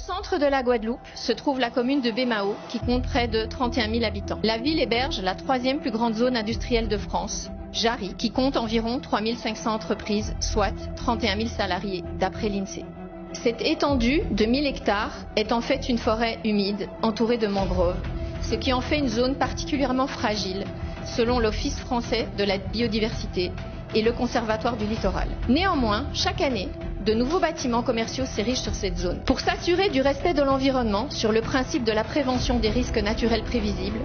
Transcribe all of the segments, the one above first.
centre de la Guadeloupe se trouve la commune de Baie-Mahault qui compte près de 31 000 habitants. La ville héberge la troisième plus grande zone industrielle de France, Jarry, qui compte environ 3 500 entreprises, soit 31 000 salariés d'après l'INSEE. Cette étendue de 1000 hectares est en fait une forêt humide entourée de mangroves, ce qui en fait une zone particulièrement fragile selon l'Office français de la biodiversité et le Conservatoire du littoral. Néanmoins, chaque année, de nouveaux bâtiments commerciaux s'érigent sur cette zone. Pour s'assurer du respect de l'environnement sur le principe de la prévention des risques naturels prévisibles,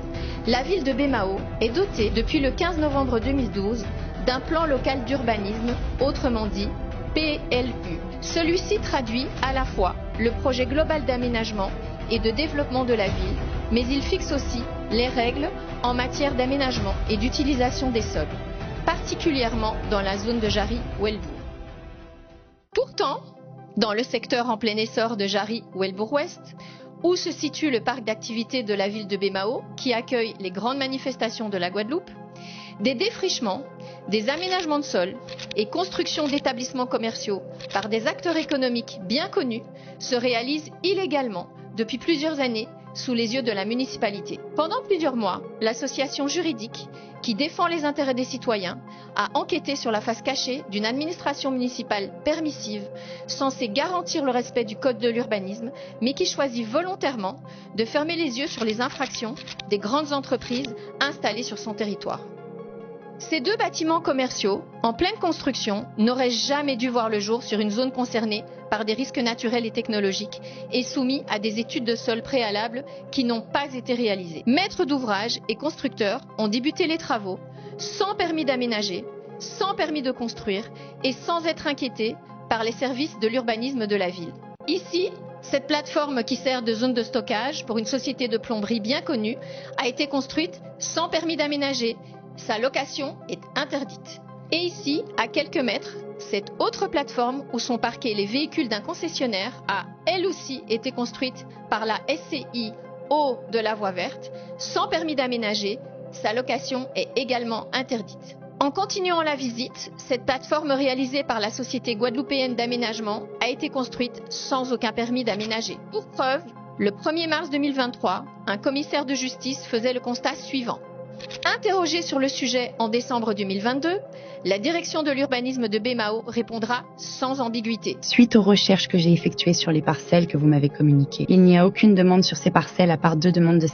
la ville de Baie-Mahault est dotée depuis le 15 novembre 2012 d'un plan local d'urbanisme, autrement dit PLU. Celui-ci traduit à la fois le projet global d'aménagement et de développement de la ville, mais il fixe aussi les règles en matière d'aménagement et d'utilisation des sols, particulièrement dans la zone de Jarry-Welbourg. Pourtant, dans le secteur en plein essor de Jarry-Welbourg-Ouest, où se situe le parc d'activités de la ville de Baie-Mahault, qui accueille les grandes manifestations de la Guadeloupe, des défrichements, des aménagements de sol et construction d'établissements commerciaux par des acteurs économiques bien connus se réalisent illégalement depuis plusieurs années sous les yeux de la municipalité. Pendant plusieurs mois, l'association juridique qui défend les intérêts des citoyens a enquêté sur la face cachée d'une administration municipale permissive censée garantir le respect du code de l'urbanisme, mais qui choisit volontairement de fermer les yeux sur les infractions des grandes entreprises installées sur son territoire. Ces deux bâtiments commerciaux, en pleine construction, n'auraient jamais dû voir le jour sur une zone concernée par des risques naturels et technologiques et soumis à des études de sol préalables qui n'ont pas été réalisées. Maîtres d'ouvrage et constructeurs ont débuté les travaux sans permis d'aménager, sans permis de construire et sans être inquiétés par les services de l'urbanisme de la ville. Ici, cette plateforme qui sert de zone de stockage pour une société de plomberie bien connue a été construite sans permis d'aménager. Sa location est interdite. Et ici, à quelques mètres, cette autre plateforme où sont parqués les véhicules d'un concessionnaire a elle aussi été construite par la SCI Eau de la Voie Verte, sans permis d'aménager. Sa location est également interdite. En continuant la visite, cette plateforme réalisée par la Société guadeloupéenne d'aménagement a été construite sans aucun permis d'aménager. Pour preuve, le 1er mars 2023, un commissaire de justice faisait le constat suivant. Interrogé sur le sujet en décembre 2022, la direction de l'urbanisme de Baie-Mahault répondra sans ambiguïté. Suite aux recherches que j'ai effectuées sur les parcelles que vous m'avez communiquées, il n'y a aucune demande sur ces parcelles à part 2 demandes de